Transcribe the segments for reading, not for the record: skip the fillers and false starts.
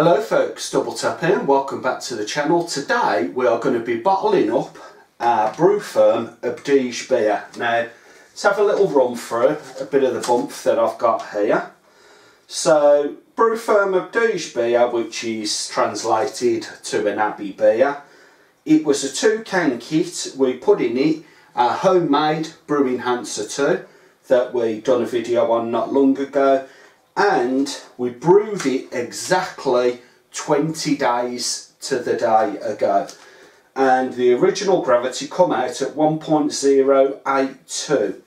Hello folks, Double Tap here and welcome back to the channel. Today we are going to be bottling up our Brewferm ABDIJ beer. Now let's have a little run through a bit of the bump that I've got here. So Brewferm ABDIJ beer, which is translated to an Abbey beer. It was a 2-can kit. We put in it our homemade brew enhancer 2 that we done a video on not long ago. And we brewed it exactly 20 days to the day ago. And the original gravity come out at 1.082.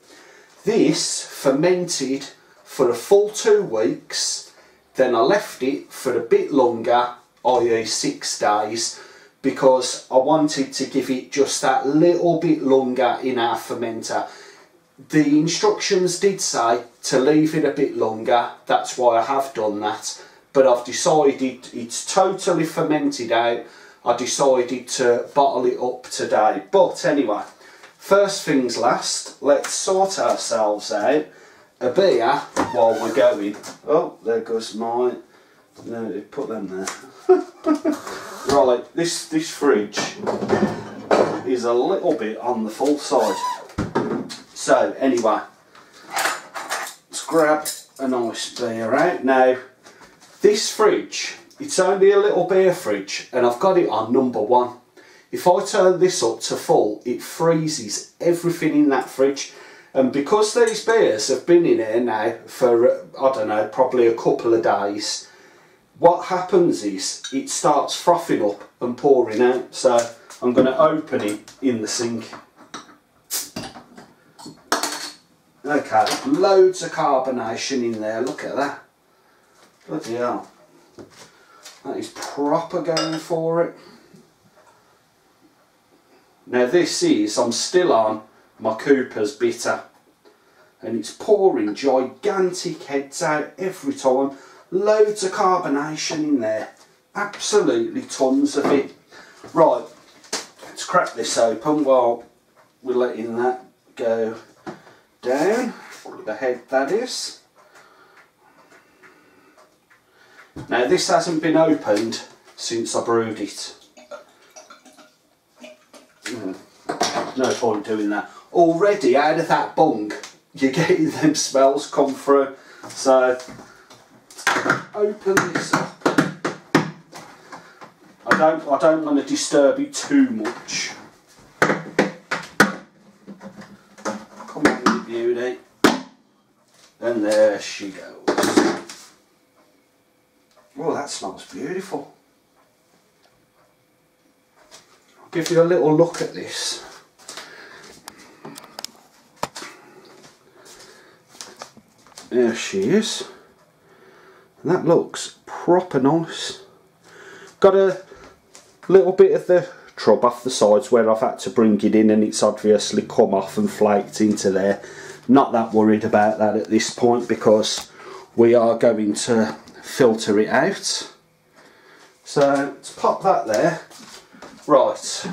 This fermented for a full 2 weeks. Then I left it for a bit longer, i.e. 6 days, because I wanted to give it just that little bit longer in our fermenter. The instructions did say to leave it a bit longer, that's why I have done that, but I've decided it's totally fermented out. I decided to bottle it up today. But anyway, first things last, let's sort ourselves out a beer while we're going. Oh, there goes mine. No, put them there. Right, this fridge is a little bit on the full side. So anyway, let's grab a nice beer out. Now, this fridge, it's only a little beer fridge and I've got it on number 1. If I turn this up to full, it freezes everything in that fridge. And because these beers have been in here now for, I don't know, probably a couple of days, what happens is it starts frothing up and pouring out. So I'm going to open it in the sink. Okay, loads of carbonation in there, look at that. Bloody hell. That is proper going for it. Now this is, I'm still on my Cooper's bitter. And it's pouring gigantic heads out every time. Loads of carbonation in there. Absolutely tons of it. Right, let's crack this open while we're letting that go down, the head that is. Now this hasn't been opened since I brewed it. No point doing that. Already out of that bung you're getting them smells come through. So open this up. I don't want to disturb it too much. Beauty. And there she goes. Oh, that smells beautiful. I'll give you a little look at this. There she is. And that looks proper nice. Got a little bit of the trub off the sides where I've had to bring it in and it's obviously come off and flaked into there. Not that worried about that at this point because we are going to filter it out. So let's pop that there. Right,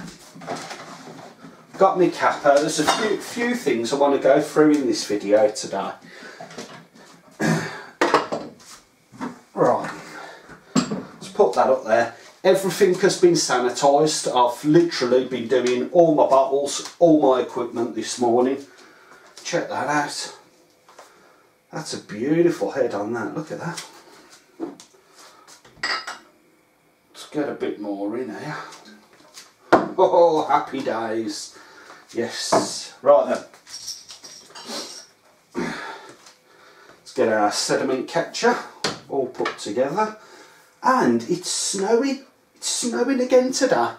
got me capper. There's a few things I want to go through in this video today. Right, let's put that up there. Everything has been sanitised. I've literally been doing all my bottles, all my equipment this morning. Check that out. That's a beautiful head on that. Look at that. Let's get a bit more in here. Oh, happy days. Yes. Right then. Let's get our sediment catcher all put together. And it's snowing. It's snowing again today.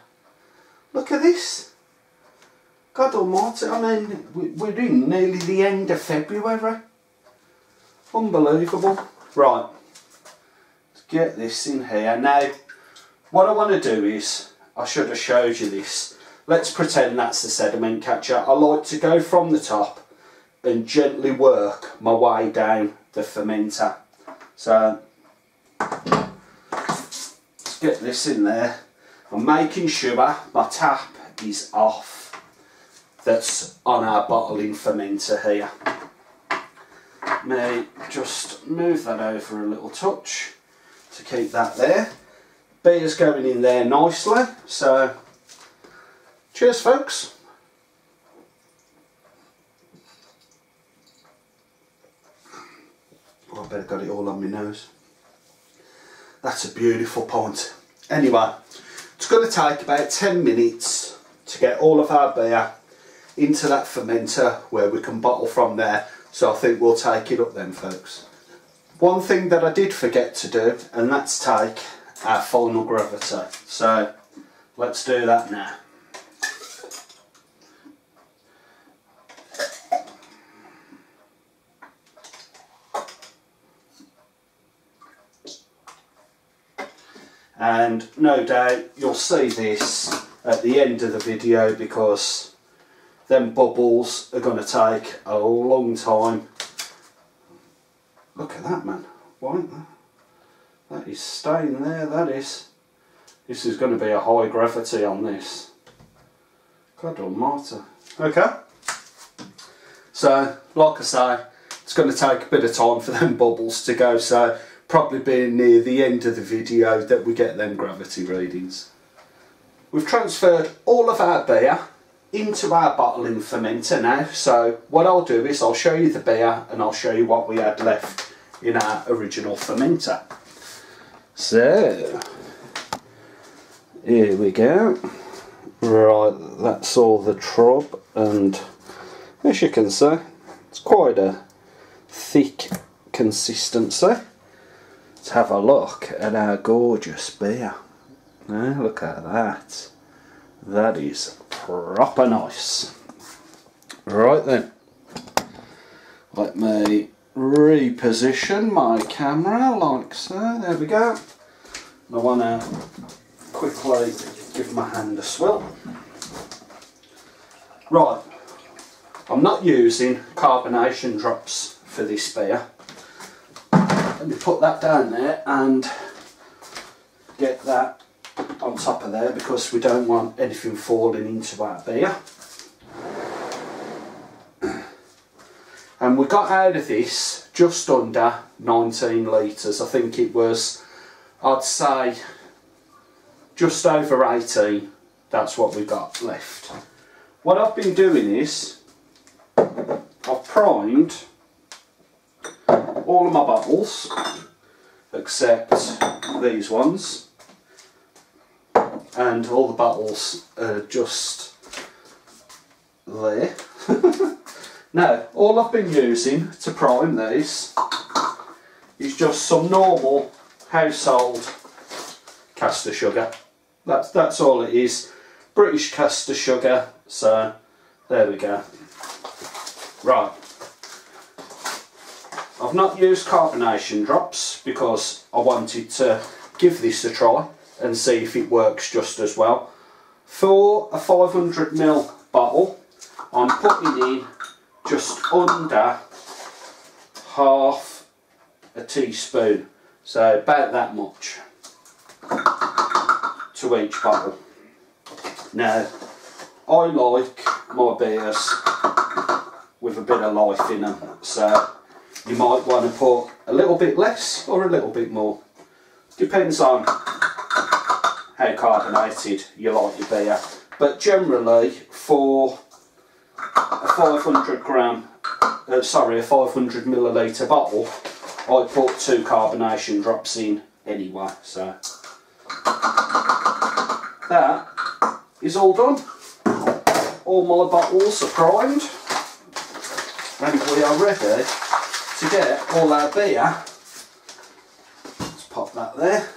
Look at this. God almighty, I mean, we're in nearly the end of February. Unbelievable. Right, let's get this in here. Now, what I want to do is, I should have showed you this. Let's pretend that's the sediment catcher. I like to go from the top and gently work my way down the fermenter. So, let's get this in there. I'm making sure my tap is off. That's on our bottling fermenter here. May just move that over a little touch to keep that there. beer's going in there nicely, so cheers folks. Oh, I better got it all on my nose. That's a beautiful pint. Anyway, it's going to take about 10 minutes to get all of our beer into that fermenter where we can bottle from there, so I think we'll take it up then folks. One thing that I did forget to do, and that's take our final gravity, so let's do that now. And no doubt you'll see this at the end of the video, because them bubbles are going to take a long time. Look at that, man. Why? That is staying there, that is. This is going to be a high gravity on this. God almighty. Okay. So, like I say, it's going to take a bit of time for them bubbles to go, so probably being near the end of the video that we get them gravity readings. We've transferred all of our beer into our bottling fermenter now, so what I'll do is I'll show you the beer and I'll show you what we had left in our original fermenter. So, here we go. Right, that's all the trub, and as you can see, it's quite a thick consistency. Let's have a look at our gorgeous beer. Now, look at that. That is proper nice. Right then, let me reposition my camera like so. There we go. I want to quickly give my hand a swill. Right, I'm not using carbonation drops for this beer. Let me put that down there and get that on top of there, because we don't want anything falling into our beer. And we got out of this just under 19 litres. I think it was, I'd say, just over 18. That's what we got left. What I've been doing is, I've primed all of my bottles, except these ones. And all the bottles are just there. Now, all I've been using to prime these is just some normal household caster sugar. That's all it is. British caster sugar. So, there we go. Right. I've not used carbonation drops because I wanted to give this a try and see if it works just as well. For a 500ml bottle, I'm putting in just under half a teaspoon, so about that much to each bottle. Now, I like my beers with a bit of life in them, so you might want to put a little bit less or a little bit more. Depends on how carbonated you like your beer, but generally for a 500 milliliter bottle, I put 2 carbonation drops in anyway. So that is all done. All my bottles are primed, and we are ready to get all our beer. Let's pop that there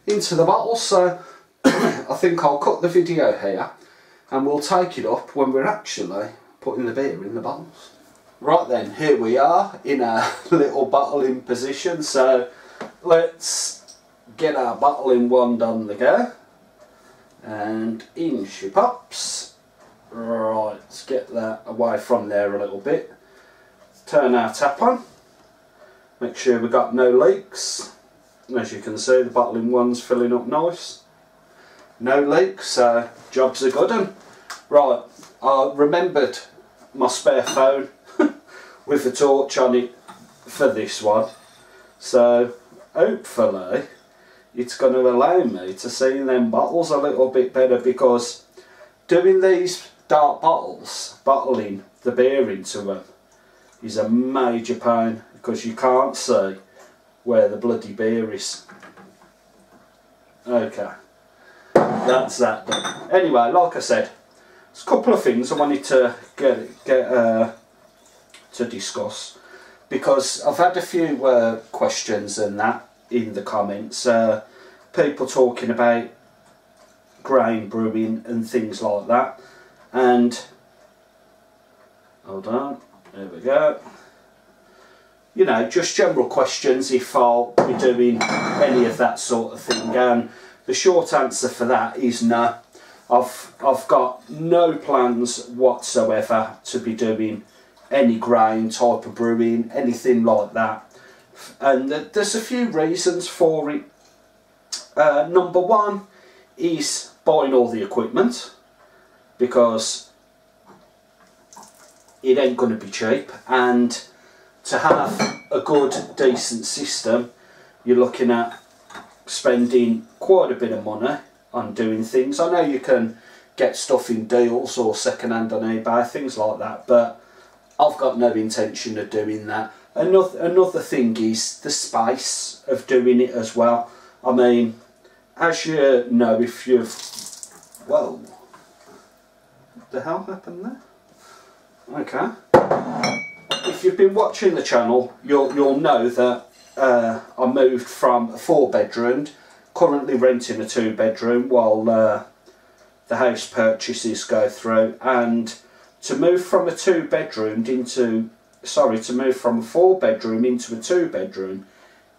into the bottle. So I think I'll cut the video here and we'll take it up when we're actually putting the beer in the bottles. Right then, here we are in our little bottling position, so let's get our bottling wand on the go, and in she pops. Right, let's get that away from there a little bit. Turn our tap on, make sure we've got no leaks. As you can see, the bottling wand's filling up nice. No leaks, so jobs are good. And right, I remembered my spare phone with a torch on it for this one, so hopefully it's going to allow me to see them bottles a little bit better, because doing these dark bottles, bottling the beer into them, is a major pain, because you can't see where the bloody beer is. Okay, that's that done. Anyway, like I said, there's a couple of things I wanted to get to discuss, because I've had a few questions and that in the comments, people talking about grain brewing and things like that, and hold on, there we go, you know, just general questions if I'll be doing any of that sort of thing, and the short answer for that is no. I've got no plans whatsoever to be doing any grain type of brewing, anything like that, and there's a few reasons for it. Number one is buying all the equipment, because it ain't going to be cheap, and to have a good decent system you're looking at spending quite a bit of money on doing things. I know you can get stuff in deals or second hand on eBay, things like that, but I've got no intention of doing that. Another thing is the space of doing it as well. I mean, as you know, if you've, whoa, what the hell happened there? Okay. If you've been watching the channel, you'll know that I moved from a 4-bedroom, currently renting a 2-bedroom while the house purchases go through, and to move from a 2-bedroom into, sorry, to move from a 4-bedroom into a 2-bedroom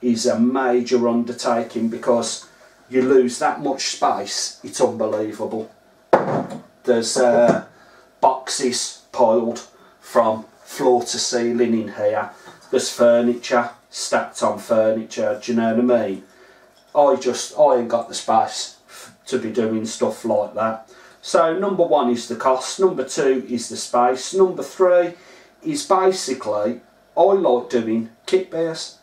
is a major undertaking, because you lose that much space, it's unbelievable. There's boxes piled from floor to ceiling in here, there's furniture stacked on furniture, do you know what I mean? I ain't got the space to be doing stuff like that. So number one is the cost, number two is the space, number three is basically I like doing kit beers.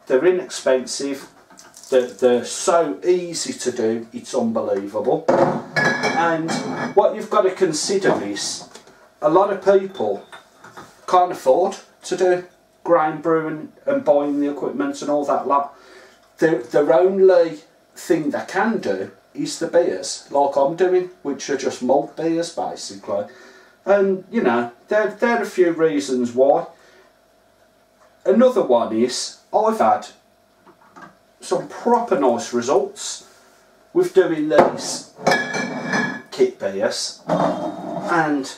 They're inexpensive, they're so easy to do, it's unbelievable. And what you've got to consider is a lot of people can't afford to do grain brewing and buying the equipment and all that lot. Their only thing they can do is the beers, like I'm doing, which are just malt beers basically. And you know, there are a few reasons why. Another one is I've had some proper nice results with doing these kit beers, and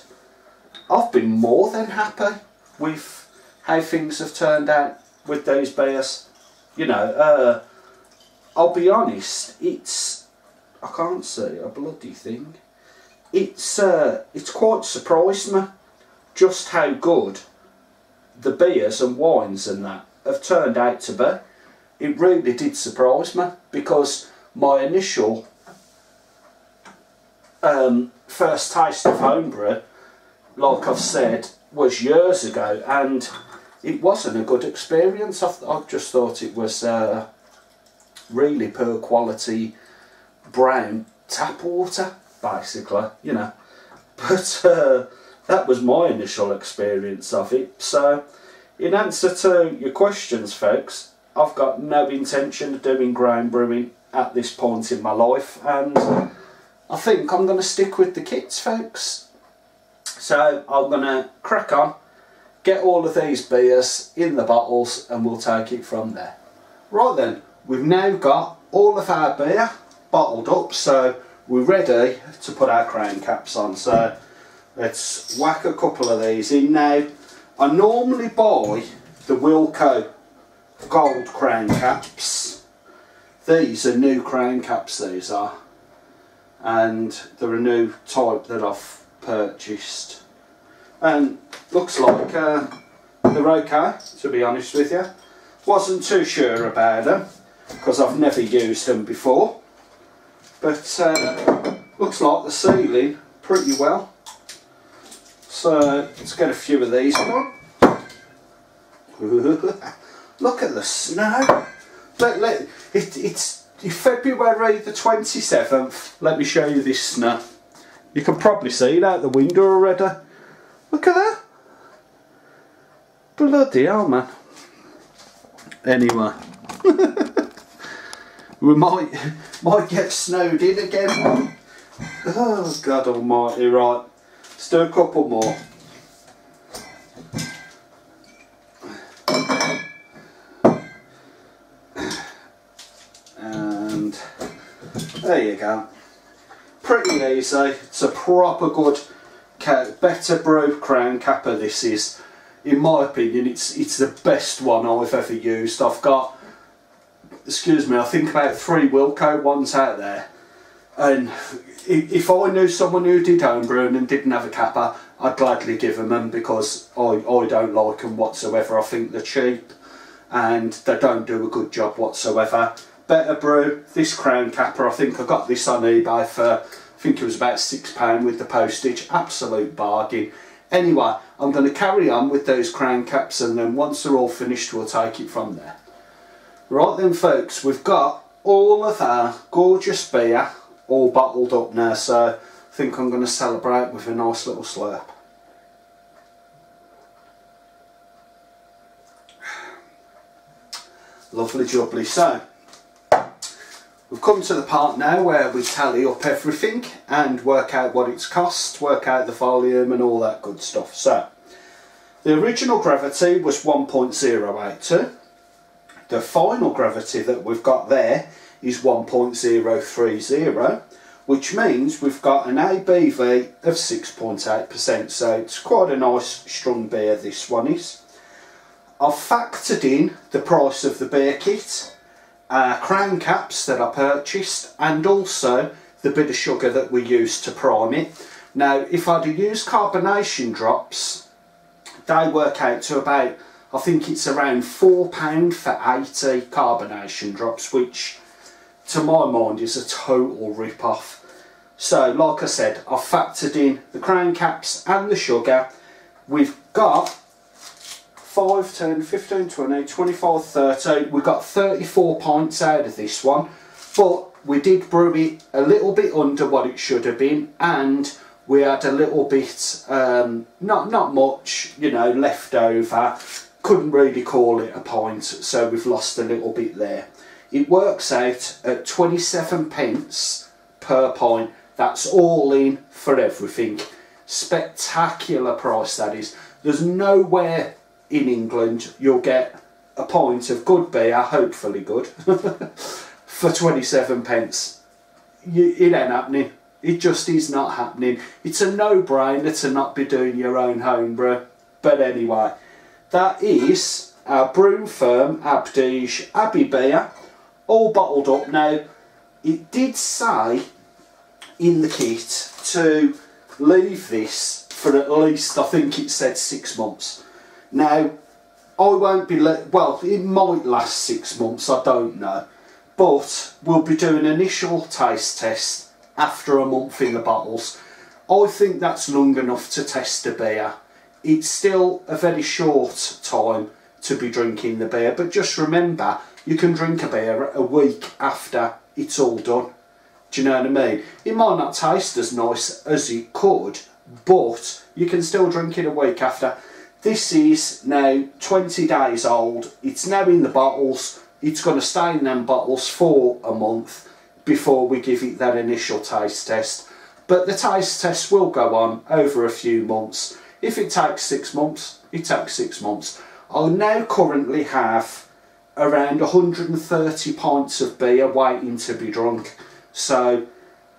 I've been more than happy with how things have turned out with those beers. You know, I'll be honest, I can't see a bloody thing. It's quite surprised me just how good the beers and wines and that have turned out to be. It really did surprise me, because my initial first taste of homebrew, like I've said, was years ago, and it wasn't a good experience. I just thought it was really poor quality brown tap water, basically, you know. But that was my initial experience of it. So in answer to your questions, folks, I've got no intention of doing grain brewing at this point in my life, and I think I'm going to stick with the kits, folks. So I'm going to crack on, get all of these beers in the bottles, and we'll take it from there. Right then, we've now got all of our beer bottled up, so we're ready to put our crown caps on. So let's whack a couple of these in now. I normally buy the Wilco gold crown caps. These are new crown caps, these are, and they're a new type that I've purchased, and looks like they're okay, to be honest with you. Wasn't too sure about them because I've never used them before, but looks like they're sealing pretty well. So let's get a few of these on. Look at the snow. It's February the 27th. Let me show you this now. You can probably see it out the window already. Look at that. Bloody hell, man. Anyway. We might get snowed in again. Oh, God almighty. Right. Let's do a couple more. And there you go. Pretty easy. It's a proper good, better brew crown capper. This is, in my opinion, it's the best one I've ever used. I've got, excuse me, I think about 3 Wilco ones out there, and if I knew someone who did homebrewing and didn't have a capper, I'd gladly give them because I don't like them whatsoever. I think they're cheap and they don't do a good job whatsoever. Better brew, this crown capper, I think I got this on eBay for, I think it was about £6 with the postage. Absolute bargain. Anyway, I'm going to carry on with those crown caps, and then once they're all finished we'll take it from there. Right then folks, we've got all of our gorgeous beer all bottled up now, so I think I'm going to celebrate with a nice little slurp. Lovely jubbly. So we've come to the part now where we tally up everything and work out what it's cost, work out the volume and all that good stuff. So the original gravity was 1.082. The final gravity that we've got there is 1.030, which means we've got an ABV of 6.8%, so it's quite a nice strong beer, this one is. I've factored in the price of the beer kit, crown caps that I purchased, and also the bit of sugar that we used to prime it. Now, if I'd have used carbonation drops, they work out to about, I think it's around £4 for 80 carbonation drops, which to my mind is a total rip-off. So like I said, I've factored in the crown caps and the sugar. We've got 5, 10, 15, 20, 25, 30. We've got 34 pints out of this one, but we did brew it a little bit under what it should have been, and we had a little bit, not much, you know, left over. Couldn't really call it a pint, so we've lost a little bit there. It works out at 27 pence per pint. That's all in for everything. Spectacular price, that is. There's nowhere in England you'll get a pint of good beer, hopefully good, for 27 pence. It ain't happening. It just is not happening. It's a no-brainer to not be doing your own homebrew. But anyway, that is our Brewferm ABDIJ Abbey beer, all bottled up. Now, it did say in the kit to leave this for at least, I think it said 6 months. Now, I won't be, well, it might last 6 months, I don't know. But we'll be doing an initial taste test after a month in the bottles. I think that's long enough to test a beer. It's still a very short time to be drinking the beer, but just remember, you can drink a beer a week after it's all done. Do you know what I mean? It might not taste as nice as it could, but you can still drink it a week after. This is now 20 days old. It's now in the bottles. It's going to stay in them bottles for a month before we give it that initial taste test. But the taste test will go on over a few months. If it takes 6 months, it takes 6 months. I now currently have around 130 pints of beer waiting to be drunk. So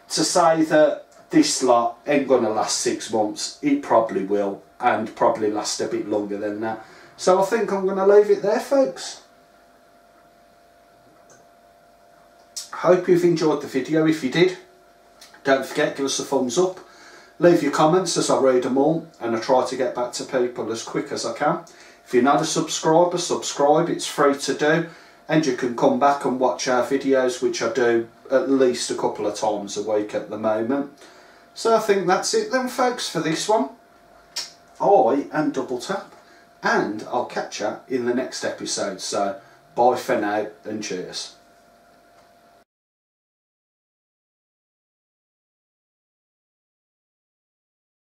to say that this lot ain't going to last 6 months, it probably will, and probably last a bit longer than that. So I think I'm going to leave it there, folks. Hope you've enjoyed the video. If you did, don't forget, give us a thumbs up. Leave your comments as I read them all, and I try to get back to people as quick as I can. If you're not a subscriber, subscribe. It's free to do, and you can come back and watch our videos, which I do at least a couple of times a week at the moment. So I think that's it then, folks, for this one. I am Double Tap, and I'll catch you in the next episode. So Bye for now and cheers.